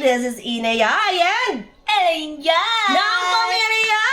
this is Inayay and Enya! ng Pamilya!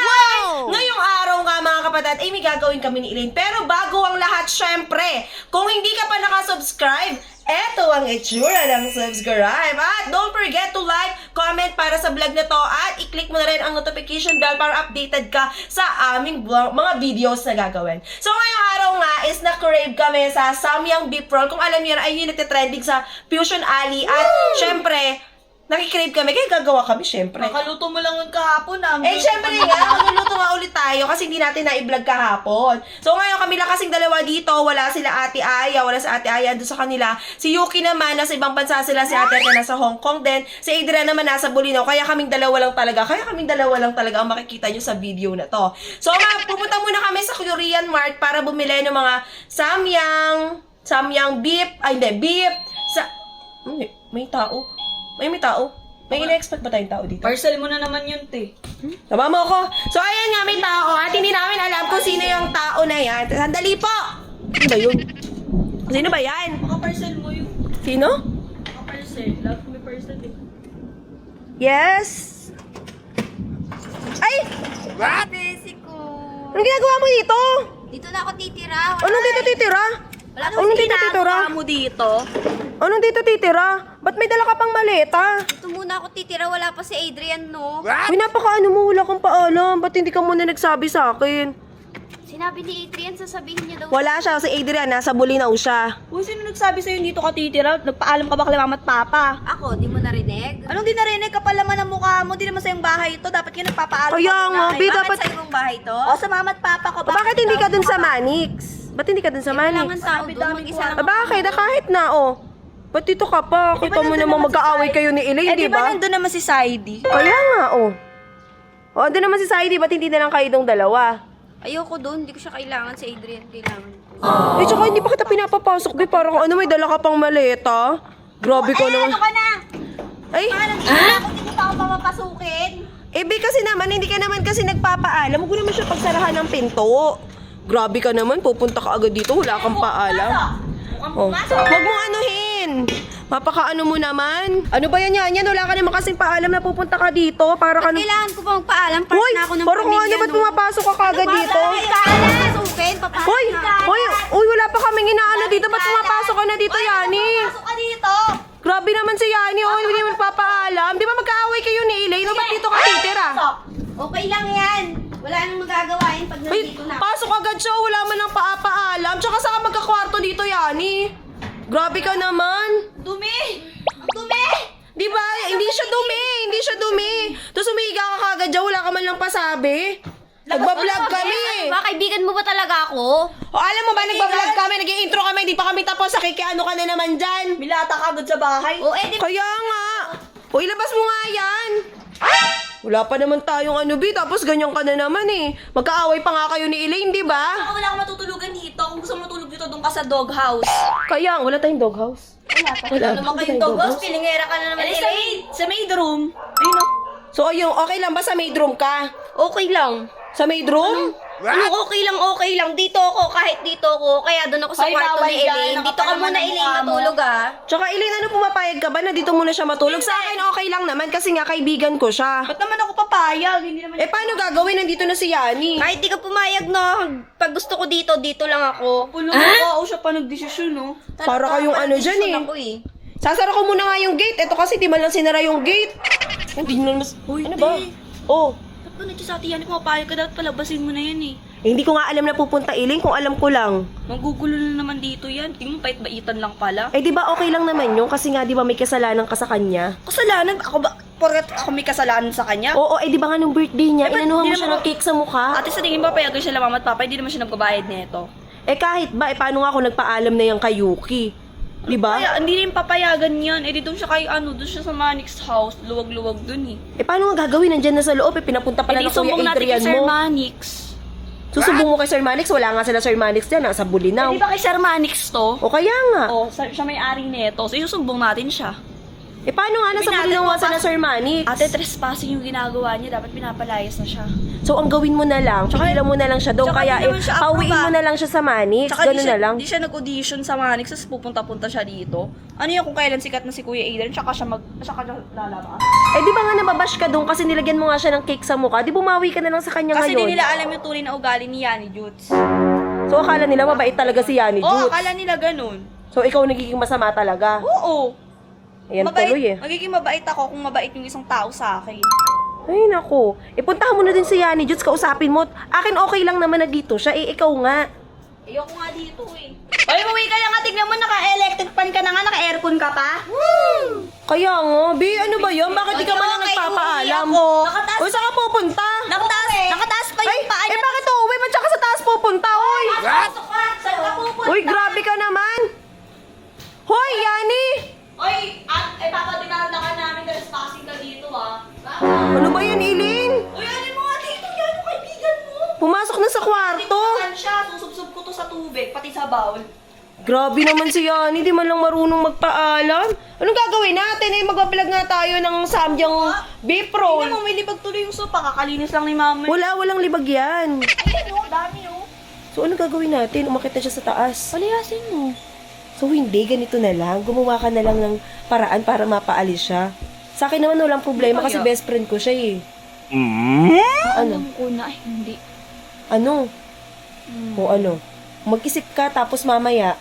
Wow! Ngayong araw nga mga kapatid, ay may gagawin kami ni Elaine. Pero bago ang lahat, syempre, kung hindi ka pa nakasubscribe, eto ang itsura ng subscribe. At don't forget to like, comment para sa vlog na to at i-click mo na rin ang notification bell para updated ka sa aming mga videos na gagawin. So ngayong araw nga is na-crave kami sa Samyang Beef Roll. Kung alam niyo na, ay yun nagtitrending sa Fusion Alley. At syempre, nakikrave kami, kaya gagawa kami, syempre. Nakaluto mo lang yun kahapon ah. Eh, syempre nga, magluluto nga ulit tayo kasi hindi natin na-i-vlog kahapon. So, ngayon kami lang kasing dalawa dito. Wala sila Ate Aya, wala si Ate Aya doon sa kanila. Si Yuki naman, nasa ibang bansa sila. Si Ate Aya nasa Hong Kong din. Si Adrian naman nasa Bulinaw. Kaya kaming dalawa lang talaga. Ang makikita nyo sa video na to. So, pupunta muna kami sa Korean Mart para bumili ng mga Samyang beef. Ay, hindi, beef. May tao. May tao. May ina-expect ba tayong tao dito? Parcel mo na naman yun, te. Tama mo ako. So, ayan nga, may tao. At hindi namin alam kung sino yung tao na yan. Sandali po! Sino ba yun? Sino ba yan? Maka-parcel mo yun. Sino? Maka-parcel. Love me parcel eh. Yes! Ay! Besi ko. Anong ginagawa mo dito? Dito na ako titira. Anong dito titira? Wala Anong dito titira? mo dito? Anong dito titira? Ba't may dala ka pang maleta? Dito muna ako titira. Wala pa si Adrian, no? Uy, napakaano mo, wala kang paalam. Ba't hindi ka muna nagsabi sa akin? Sinabi ni Adrian, sasabihin niya daw. Wala siya, si Adrian, nasa Bulinaw siya. Uy, sino nagsabi sa'yo dito ka titira? Nagpaalam ka ba kay mama at papa? Ako, di mo narinig? Anong di narinig? Kapal naman ang mukha mo. Di naman sa'yong bahay ito. Dapat kayo nagpapaalam. Kaya ka nga, muna. Bi, Bakit dapat... sa ibang bahay to? O, sa mama at papa ko. Bakit hindi ka dun sa Manix? Ba't hindi ka dun sa Kailangan Manix? tao doon, mag-isa lang. Bakit? Kahit na, oh. Ba't dito ka pa? Eh, di ba Kita mo nandun naman naman si mag-aaway Sai? kayo ni Elaine, di ba? nandun naman si Saidi? Kaya nga, oh. O, andun naman si Saidi, ba't hindi na lang kayo dong dalawa? Ayoko doon, hindi ko siya kailangan si Adrian. Kailangan ko. Eh, tsaka hindi pa kita pinapapasok, di parang ano, may dala ka pang maleta. Grabe ka naman. Ano ka na? Ay, Nandito na ako, hindi mo pa ako papapasukin. eh, Bi, kasi naman, hindi ka naman kasi nagpapaalam. Huwag mo naman siya pagsarahan ng pinto. Grabe ka naman, pupunta ka agad dito, wala kang paalam. Oh. Huwag mong anuhin. Mapakaano mo naman. Ano ba yan yan? Wala ka naman kasing paalam na pupunta ka dito. Para ka nang... Kailangan ko pa magpaalam. Part Hoy, na ako ng parang kung ano, pamilya, ba't no? pumapasok ka kagad dito? Papasukin, papasok Hoy, na. hoy, wala pa kaming inaano dito. Ba't pumapasok ka na dito, Yani? Papasok ka dito. Grabe naman si Yani. Oh, hindi mo nagpapaalam. Di ba magkaaway kayo ni Elaine? No, ba't dito ka titira? Okay lang yan. Wala nang magagawain pag Hoy, nandito na. pasok agad siya. Wala man lang paalam. Tsaka saan ka magkakwarto dito, Yani? Grabe ka naman. Dumi! Ang dumi! Di ba? Hindi siya dumi. Tapos umihiga ka kagad dyan. Wala ka man lang pasabi. Nagbablog kami. Ba, kaibigan mo ba talaga ako? O alam mo ba, nagbablog kami, nag-i-intro kami, hindi pa kami tapos, ano ka na naman dyan. Milata ka agad sa bahay. O, di Kaya nga. O ilabas mo nga yan. Wala pa naman tayong Bi, tapos ganyan ka na naman eh. Magkaaway pa nga kayo ni Elaine, di ba? Ako wala akong matutulugan dito. Kung gusto mo matulog dito, doon ka sa doghouse. Kaya, wala tayong doghouse. Wala. Naman kayong doghouse, pilingera ka na naman. Sa maid room. Ayun o. So ayun, okay lang ba sa maid room ka? Okay lang. Sa maid room? Okay lang. Dito ako, kahit dito ako. Kaya doon ako sa Ay, kwarto bawal ni dyan. Elaine. Dito ka Nakapalaman muna, ang Elaine, mukha mo. matulog ah. Tsaka Elaine, ano pumapayag ka ba na dito muna siya matulog? Sa akin okay lang naman kasi nga kaibigan ko siya. Ba't naman ako papayag? Hindi naman... Eh paano gagawin? Nandito na si Yani. Kahit di ka pumayag, no. Pag gusto ko dito lang ako. Pulo ko, siya pa nagdesisyon, no? Para kayong ano dyan eh. Ako eh. Sasara ko muna nga yung gate. Ito kasi di man lang sinara yung gate. Hindi na mas... Uy, ano ba? Oh. Ba't ba nagsasati yan? Kung mapayag ka, dapat palabasin mo na yan eh. Eh, hindi ko nga alam na pupunta Elaine kung alam ko lang. Magugulo na naman dito yan. Tingnan mo, pait-baitan lang pala. Eh di ba okay lang naman yun? Kasi nga di ba may kasalanan ka sa kanya? Kasalanan? Ako ba? Porket ako may kasalanan sa kanya? Oo, eh di ba nga nung birthday niya, Eh, ba't inanuhan di mo siya naman- ng cake sa mukha? Ate, sa tingin ba payagan siya lang mama at papa? Hindi naman siya nagbabayad nito. Eh kahit ba, eh paano nga ako nagpaalam na yan kay Yuki? Di ba? Kaya, hindi rin papayagan yan. Eh, di doon siya kay doon siya sa Manix house. Luwag-luwag doon eh. Eh paano nga gagawin? Nandyan na sa loob, eh pinapunta pala Eh, di ng Kuya sumbong natin kay Adrian Sir mo. Manix. Susubong mo kay Sir Manix? Wala nga sila Sir Manix dyan, nasa Bulinaw. Eh, di ba kay Sir Manix to? O kaya nga. Siya may-ari nito. So, isusumbong natin siya. Eh paano nga nasa Sabi natin, Bulinaw nga papa- sila Sir Manix? Ate, trespassing yung ginagawa niya. Dapat pinapalayas na siya. So, ang gawin mo na lang, pigilan mo na lang siya doon. Tsaka Kaya, di naman siya pauwiin approve, mo na lang siya sa Manix. Tsaka Ganun na lang. di siya nag-audition sa Manix, tapos pupunta-punta siya dito. Ano yun kung kailan sikat na si Kuya Adrian, tsaka siya lalabas? Eh, di ba nga nababash ka doon kasi nilagyan mo nga siya ng cake sa mukha? Di bumawi ka na lang sa kanya Kasi ngayon. di nila alam yung tunay na ugali ni Yani Jutes. So, akala nila mabait talaga si Yani Oo, Jutes. akala nila ganun. So, ikaw nagiging masama talaga. Oo. Ayan tuloy eh. Magiging mabait ako kung mabait yung isang tao sa akin. Ay, nako. Ipuntahan mo na din si Yani Jutes, kausapin mo. Akin okay lang naman na dito siya. Eh, ikaw nga. Ayoko nga dito eh. Oy, umuwi ka na nga. Tignan mo, naka-electric fan ka na nga. Naka-aircon ka pa. Kaya nga, Bi, ano ba yun? Bakit di ka man lang nagpapaalam? Nakataas- Uy, saan ka pupunta? Nakataas pa yung paa niya. bakit uuwi? Ba't siya ka sa taas pupunta? Uy! Pasok ka. Saan ka pupunta? Uy, grabe ka naman! Hoy, Yani! Oy, papadinadakan namin trespassing ka dito ah. Ano ba yan, Iling? Uy, ano mo nga dito? Yan yung kaibigan mo. Pumasok na sa kwarto. Saan siya? Susubsob ko to sa tubig, pati sa bowl. Grabe naman si Yani, di man lang marunong magpaalam. Anong gagawin natin? Eh, mag-vlog nga tayo ng samgyang beef roll. Tingnan mo, may libag tuloy yung sopa. Kakalinis lang ni mama. Walang libag yan. Ayun oh, dami oh. So, ano gagawin natin? Umakit na siya sa taas. Palayasin mo. So, hindi. Ganito na lang. Gumawa ka na lang ng paraan para mapaalis siya. Sa akin naman walang problema kasi best friend ko siya eh. Alam ko na, hindi. Ano? O ano? Mag-isip ka tapos mamaya,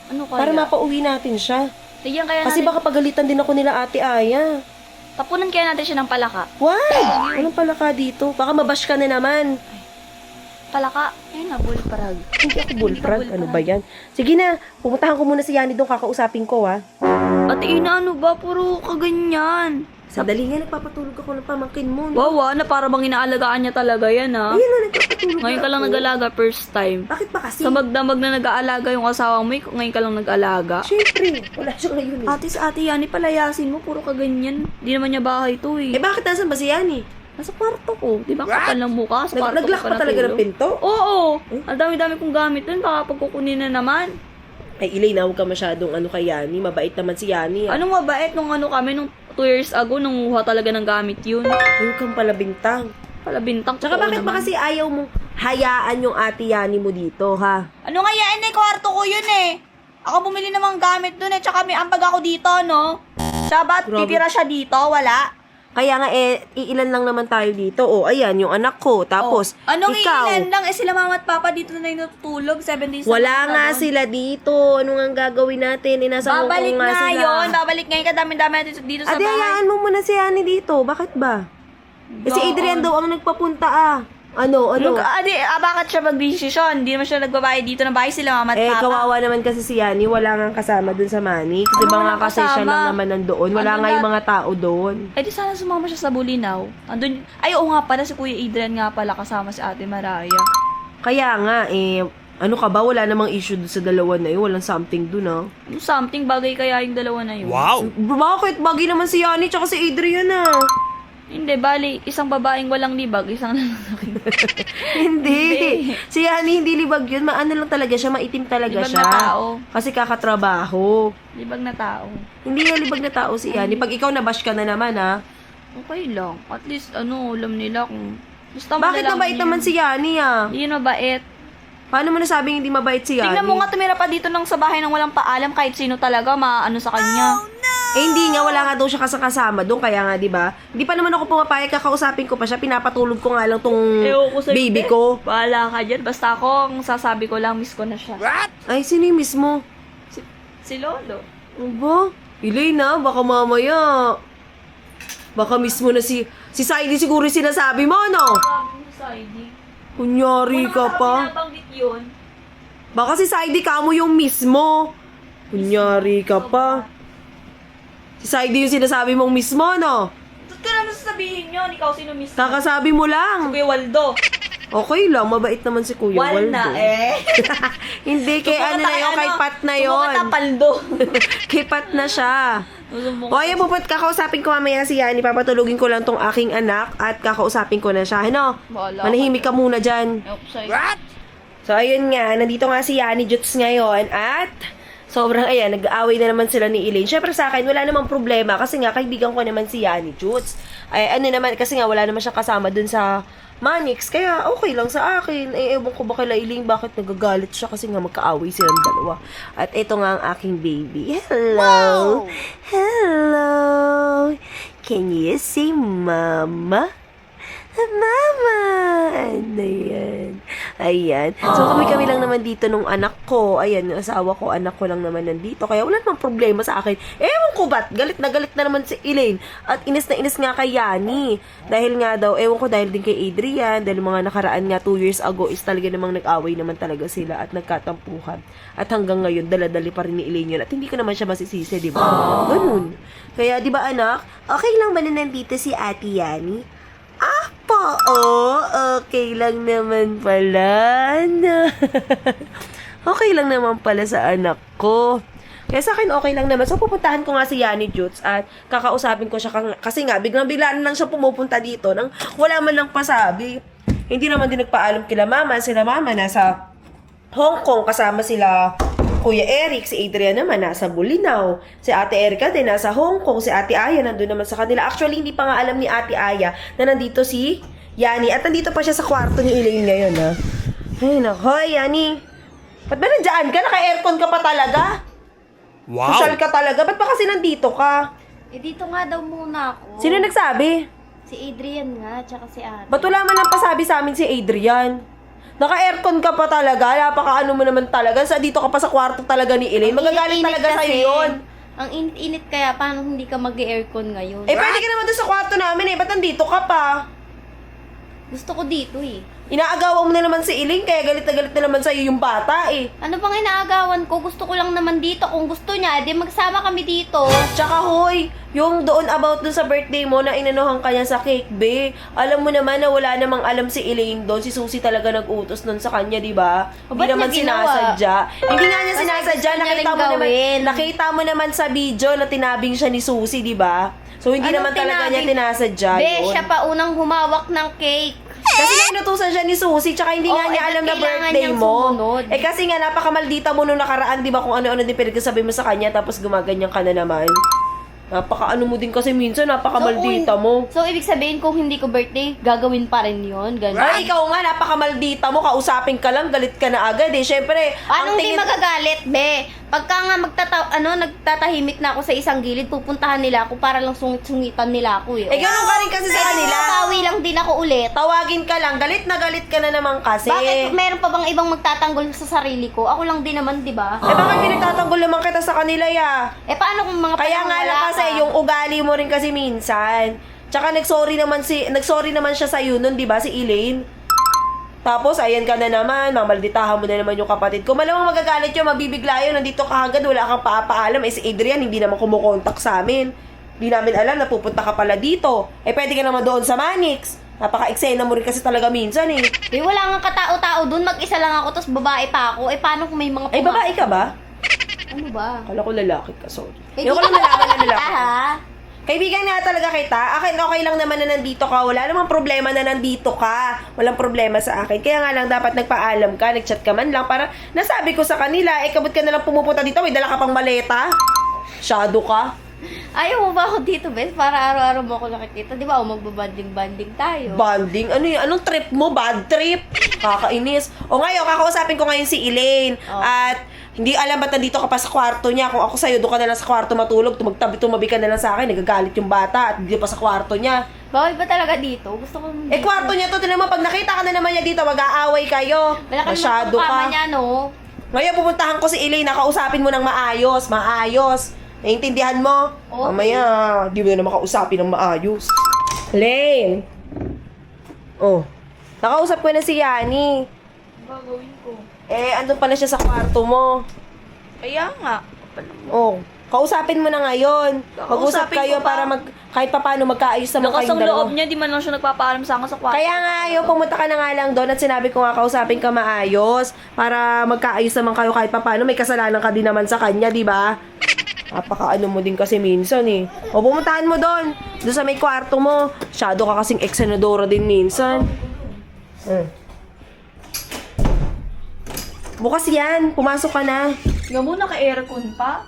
Ano kaya? para mapauwi natin siya. Tigyan kaya Kasi natin. baka pagalitan din ako nila Ate Aya. Tapunan kaya natin siya ng palaka. Why? Walang palaka dito. Baka mabash ka na naman. Palaka? Ayun na, bullfrog. Hindi ako bullfrog. Ano ba yan? Sige na, pumuntahan ko muna si Yani doon. Kakausapin ko, ha? Ate Ina, ano ba? Puro kaganyan. Sandali nga, nagpapatulog ako ng pamangkin mo. No? Wow, na para bang inaalagaan niya talaga yan, ha? Ayun na, nagpapatulog Ngayon ka lang ako. nag-alaga, first time. Bakit ba kasi? Sa magdamag na nag-aalaga yung asawa mo, ngayon ka lang nag-alaga. Siyempre, wala siya ngayon eh. Ate, sa ate Yani, palayasin mo, puro kaganyan. Di naman niya bahay to eh. Eh bakit nasan ba si Yani? Nasa kwarto ko. Di ba kapal ng mukha? Sa kwarto Nag-lock ko pa talaga ng natulog. pinto? Oo. Ang dami-dami kong gamit dun. Baka pagkukunin na naman. Ay, Ilay, na huwag ka masyadong ano kay Yani. Mabait naman si Yani. Ah. Anong mabait nung ano kami, nung 2 years ago, nanguha talaga ng gamit yun. Ayun kang pala bintang. Pala bintang. Tsaka totoo bakit ba naman. kasi ayaw mong hayaan yung ate Yani mo dito, ha? Ano nga yan eh, kwarto ko yun eh. Ako bumili namang gamit dun eh, tsaka may ambag ako dito, no? Siya ba't Grabe. titira siya dito? Wala. Kaya nga, iilan lang naman tayo dito. O, ayan, yung anak ko. Tapos, Anong ikaw. ilan lang? Eh sila mama at papa dito na yung natutulog. 7 days Wala na nga doon. sila dito. Ano nga gagawin natin? Nasa Hong Babalik Kong nga nga sila. yun. Babalik ngayon. Kadami-dami natin dito sa Ate, bahay. hayaan mo muna si Yani dito. Bakit ba? Eh, si Adrian daw ang nagpapunta, ah. Ano? Bakit siya mag-desisyon? Hindi naman siya nagbabayad dito ng bahay sila mama at Eh, papa. kawawa naman kasi si Yani. Wala nga kasama dun sa Manix. Di ba Ano nga walang kasi siya kasama? lang naman nandoon. Wala Ano nga yung mga tao doon. Eh di sana sumama siya sa Bulinaw. Andun, ay oo nga pala, si Kuya Adrian nga pala kasama si Ate Maraya. Kaya nga, ano ka ba? Wala namang issue dun sa dalawa na yun. Walang something dun, ah. Yung something bagay kaya yung dalawa na yun. Bakit? Bagay naman si Yani tsaka si Adrian, ah. Hindi, bali, isang babaeng walang libag, isang lalaki. Hindi. Si Yani hindi libag yun. Maano lang talaga siya. Maitim talaga Libag siya. na tao. Kasi kakatrabaho. Libag na tao. Hindi nga libag na tao si Yani. Pag ikaw nabash ka na naman, ha? Okay lang. At least, alam nila kung... Basta Bakit malalaman mabait niya naman yun. si Yani, ah? Hindi yun mabait. Paano mo nasabing hindi mabait si Yani? Tingnan mo nga, tumira pa dito ng sa bahay ng walang paalam kahit sino talaga maano sa kanya. Eh, hindi nga, wala nga daw siya kasama doon, kaya nga, di ba? Hindi pa naman ako pumapayag, kakausapin ko pa siya, pinapatulog ko nga lang tong Ewan ko sa'yo, baby te. ko. Bahala ka dyan. Basta ako, ang sasabi ko lang, miss ko na siya. Ay, sino yung mismo? Si Lolo. Aba, Ilay na, baka mamaya. Baka mismo na si Saidi siguro yung sinasabi mo, no? Sabi mo, Saidi. Kunyari ka pa. Binabanggit yun. Baka si Saidi kamo yung mismo. Kunyari ka pa. Si Saidi yung sinasabi mong mismo, no? Ba't ka naman sasabihin yun? Ikaw sino miss mo? Kakasabi mo lang. Kuya Waldo. Okay lang, mabait naman si Kuya Wal Waldo. na eh. Hindi, kay ano na yun, kay Pat na yun. Paldo. Kay Pat na siya. O, ayan po, kakausapin ko mamaya si Yani. Papatulugin ko lang tong aking anak at kakausapin ko na siya. Ano? Bahala Manahimik ka muna dyan. What? So, ayun nga. Nandito nga si Yani Juts ngayon at sobrang, ayan, nag-aaway na naman sila ni Elaine. Syempre sa akin, wala namang problema kasi nga, kaibigan ko naman si Yani Jutes. Ay, ano naman, kasi nga, wala naman siya kasama dun sa Manix. Kaya, okay lang sa akin. Eh, ewan ko ba kay Elaine, bakit nagagalit siya kasi nga magkaaway silang dalawa. At ito nga ang aking baby. Hello! Hello! Can you say mama? Mama! Ano yan? Ayan. So, kami lang naman dito nung anak ko. Ayan, yung asawa ko, anak ko lang naman nandito. Kaya wala namang problema sa akin. Ewan ko ba't? Galit na naman si Elaine. At inis na inis nga kay Yani. Dahil nga daw, ewan ko dahil din kay Adrian. Dahil mga nakaraan nga 2 years ago is talaga namang nag-away naman talaga sila at nagkatampuhan. At hanggang ngayon, dala-dali pa rin ni Elaine yun. At hindi ko naman siya masisisi, di ba? Ganun. Kaya, di ba anak, okay lang ba na nandito si Ate Yani? Okay lang naman pala. Okay lang naman pala sa anak ko. Kaya sa akin okay lang naman. So pupuntahan ko nga si Yani Jutes at kakausapin ko siya kasi nga biglang-bigla na lang siya pumupunta dito nang wala man lang pasabi. Hindi naman din nagpaalam kila mama. Sila mama nasa Hong Kong kasama sila Kuya Eric, si Adrian naman nasa Bulinaw. Si Ate Erica din nasa Hong Kong. Si Ate Aya nandun naman sa kanila. Actually, hindi pa nga alam ni Ate Aya na nandito si Yani. At nandito pa siya sa kwarto ni Elaine ngayon, ha? Ay, nako, Yani. Ba't ba nandiyan ka? Naka-aircon ka pa talaga? Wow! Social ka talaga? Ba't ba kasi nandito ka? Eh, dito nga daw muna ako. Sino nagsabi? Si Adrian nga, tsaka si ate. Ba't wala man lang pasabi sa amin si Adrian? Naka-aircon ka pa talaga? Napaka-ano mo naman talaga? Sa dito ka pa sa kwarto talaga ni Elaine? Magagalit Init-init talaga sa'yo kasi. yun. Ang init-init kaya, paano hindi ka mag-aircon ngayon? Eh, pwede ka naman doon sa kwarto namin eh. Ba't nandito ka pa? Gusto ko dito eh. Inaagawan mo na naman si Elaine, kaya galit na naman sa'yo yung bata eh. Ano bang inaagawan ko? Gusto ko lang naman dito. Kung gusto niya, di magsama kami dito. Tsaka hoy, yung doon about doon sa birthday mo na inanuhan ka niya sa cake, be. Alam mo naman na wala namang alam si Elaine doon. Si Susie talaga nag-utos nun sa kanya, di ba? O, Hindi ba't naman niya ginawa? sinasadya. Hindi nga niya Kasi sinasadya. gusto niya rin gawin. Nakita mo naman sa video na tinabing siya ni Susie, di ba? So, hindi Anong naman talaga niya tinabing? tinasadya Be, yun. siya pa unang humawak ng cake. Kasi nga inutusan siya ni Susie, tsaka hindi nga Oo, niya eh, alam ba't na kailangan birthday niyang mo. sumunod? Eh kasi nga napakamaldita mo nung nakaraan, di ba, kung ano-ano din pinagsasabi mo sa kanya, tapos gumaganyan ka na naman. Napaka-ano mo din kasi minsan, napakamaldita mo. So, ibig sabihin, kung hindi ko birthday, gagawin pa rin yun? Ganun. Ay, ikaw nga, napakamaldita mo, kausapin ka lang, galit ka na agad eh. Siyempre, Anong di magagalit, be? Pagka nga nagtatahimik na ako sa isang gilid, pupuntahan nila ako para lang sungit-sungitan nila ako eh. Eh, ganun ka rin kasi sa kanila. Bawi lang din ako ulit. Tawagin ka lang, galit ka na naman kasi. Bakit meron pa bang ibang magtatanggol sa sarili ko? Ako lang din naman, di ba? Eh, bakit pinagtatanggol naman kita sa kanila, ya? Eh, paano kung mga Kaya nga lang kasi, yung ugali mo rin kasi minsan. Tsaka nagsorry naman siya sa iyo nun, di ba, si Elaine? Tapos, ayan ka na naman, mamalditahan mo na naman yung kapatid ko. Malamang magagalit yun, mabibigla yun, nandito ka agad, wala kang paapaalam. Eh, si Adrian, hindi naman kumukontak sa amin. Hindi namin alam na pupunta ka pala dito. Eh, pwede ka naman doon sa Manix. Napaka-eksena mo rin kasi talaga minsan eh. Eh, wala nga katao-tao dun. Mag-isa lang ako, tapos babae pa ako. Eh, paano kung may mga Ay, babae ka ba? Ano ba? Kala ko lalaki ka, sorry. Eh, Yung ko lang nalaman na lalaki. ha? Kaibigan nga talaga kita. Akin okay lang naman na nandito ka. Wala namang problema na nandito ka. Walang problema sa akin. Kaya nga lang dapat nagpaalam ka, nagchat ka man lang para nasabi ko sa kanila, eh kabut ka na lang pumupunta dito, may dala ka pang maleta. Shadow ka. Ayaw mo ba ako dito, bes? Para araw-araw mo ako nakikita. Di ba? O magbabanding-banding tayo. Banding? Ano yun? Anong trip mo? Bad trip? Kakainis. O ngayon, kakausapin ko ngayon si Elaine. Oh. At hindi alam ba't nandito ka pa sa kwarto niya. Kung ako sa'yo, doon ka na lang sa kwarto matulog. Tumabi ka na lang sa akin. Nagagalit yung bata at hindi pa sa kwarto niya. Bawal ba talaga dito? Gusto ko Eh, kwarto niya to. Tinan mo, pag nakita ka na naman niya dito, mag-aaway kayo. Malaki Masyado naman ka. niya, no? Ngayon, pupuntahan ko si Elaine. Nakausapin mo ng maayos. Maayos. Naiintindihan mo? Okay. Mamaya, di mo na makausapin ng maayos. Elaine! Oh, nakausap ko na si Yani. Gagawin ko. Eh, andun pala siya sa kwarto mo. Kaya nga. Oh, kausapin mo na ngayon. Mag-usap Kausapin kayo ko ba? para kahit pa paano magkaayos naman Lakas kayong ang dalawa. loob niya, di man lang siya nagpapaalam sa akin sa kwarto. Kaya nga, yung pumunta ka na nga lang doon at sinabi ko nga kausapin ka maayos para magkaayos naman kayo kahit pa paano. May kasalanan ka din naman sa kanya, di ba? Napaka-ano mo din kasi minsan eh. O, pumuntahan mo doon. Doon sa may kwarto mo. Shadow ka kasing ex-senadora din minsan. Bukas yan. Pumasok ka na. Nga mo, naka-aircon pa.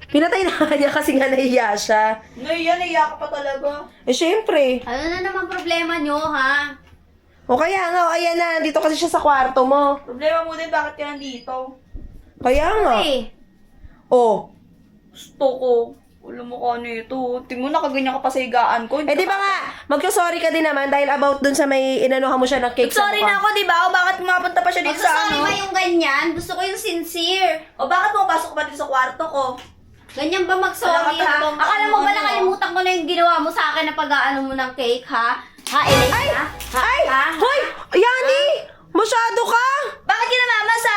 Pinatay na niya kasi nga nahiya siya. Naiya ka pa talaga. Eh, syempre. Ano na naman problema nyo, ha? O kaya nga, o ayan na, dito kasi siya sa kwarto mo. Problema mo din, bakit ka nandito? Kaya nga. Eh, Oh. Gusto ko. Alam mo ka nito. Tingnan mo, nakaganyan ka pa sa higaan ko. Eh, di ba nga, magsasorry ka din naman dahil about dun sa may inanuhan mo siya ng cake sa Sorry mukha. na ako, di ba? O bakit mapunta pa siya dito sa magsasorry ano? ba yung ganyan? Gusto ko yung sincere. O bakit pumapasok ba dito sa kwarto ko? Ganyan ba mag-sorry, Wala ka ha? talagang Akala mo ba ano, nakalimutan ko na yung ginawa mo sa akin na pag-aano mo ng cake, ha? Ha, Elena? Ha? Ay! Ha? Hoy! Yani! Masyado ka! Bakit ginamama sa...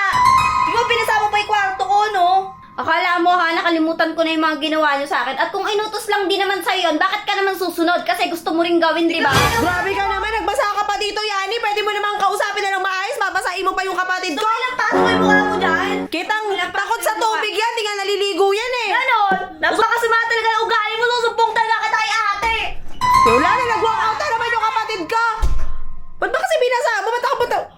Di ba pinasama pa yung kwarto ko, no? Akala mo, ha? Nakalimutan ko na yung mga ginawa niyo sa akin. At kung inutos lang din naman sa'yo yun, bakit ka naman susunod? Kasi gusto mo rin gawin, di ba? Grabe ka naman, nagbasa ka pa dito, Yani. Pwede mo namang kausapin na ng maayos, babasahin mo pa yung kapatid ko. Ilang pasok ko yung mukha mo dyan? Kitang takot sa tubig yan, di nga naliligo yan eh. Ganon! Napakasama talaga ng ugali mo, susumpong talaga kita kay ate! Wala na, nag-walk out na naman yung kapatid ko. Ba't ba kasi binasa mo?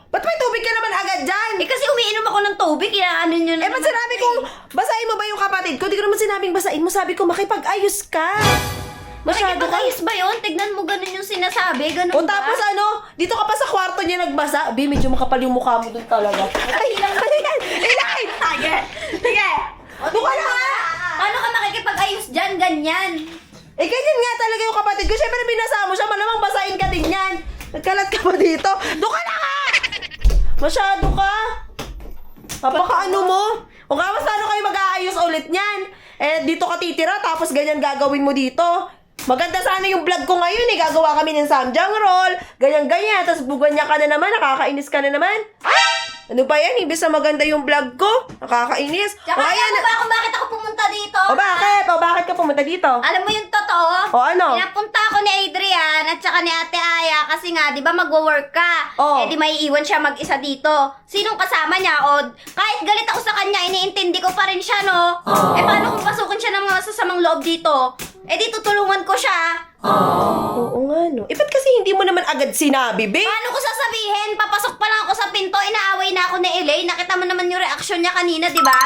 Ba't may tubig ka naman agad dyan? Eh kasi umiinom ako ng tubig, inaano nyo na. Eh, ba't sinabi kong basahin mo ba yung kapatid ko? Di ko naman sinabing basahin mo. Sabi ko, makipag-ayos ka. Masyado ka. Makikipag-ayos ba yun? Tignan mo ganun yung sinasabi, ganun O ba? tapos ano, dito ka pa sa kwarto niya nagbasa. Bi, medyo makapal yung mukha mo dun talaga. Ay, Ilay! Sige! Sige! Doon ka na nga! Paano ka makikipag-ayos dyan, ganyan? Eh, ganyan nga talaga yung kapatid ko. Siyempre, binasa mo siya. Malamang basahin ka din yan. Nagkalat ka pa dito. Doon ka na nga! Masyado ka. Papakaano mo? O nga, mas paano kayo mag-aayos ulit niyan? Eh, dito ka titira, tapos ganyan gagawin mo dito. Maganda sana yung vlog ko ngayon eh. Gagawa kami ng samjang roll. Ganyan-ganyan. Tapos buganya ka na naman. Nakakainis ka na naman. Ano ba yan? Ibig sa maganda yung vlog ko. Nakakainis. Tsaka alam mo ba kung bakit ako pumunta dito? O bakit? O bakit ka pumunta dito? Alam mo yung totoo? O ano? Pinapunta ako ni Adrian at saka ni Ate Aya kasi nga, di ba mag-work ka? Oh. Eh di may iwan siya mag-isa dito. Sinong kasama niya? O kahit galit ako sa kanya, iniintindi ko pa rin siya, no? Eh paano kung pasukin siya ng mga sasamang loob dito? Eh di tutulungan ko siya. Oo nga, no. Eh, ba't kasi hindi mo naman agad sinabi, be? Paano ko sasabihin? Papasok pa lang ako sa pinto, inaaway na ako ni Elaine. Nakita mo naman yung reaksyon niya kanina, di ba?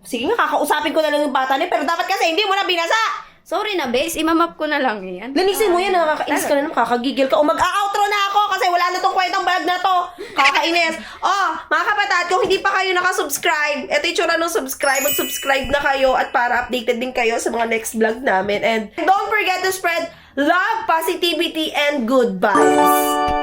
Sige nga, kakausapin ko na lang yung bata niya, pero dapat kasi hindi mo na binasa. Sorry na, bes. Imamap ko na lang yan. Linisin mo yan, nakakainis ka na naman, kakagigil ka. O mag-outro na ako kasi wala na tong kwentang vlog na to. Kakainis. Oh, mga kapatid, kung hindi pa kayo nakasubscribe, eto yung tsura ng subscribe, mag-subscribe na kayo at para updated din kayo sa mga next vlog namin. And don't forget to spread love, positivity, and good vibes.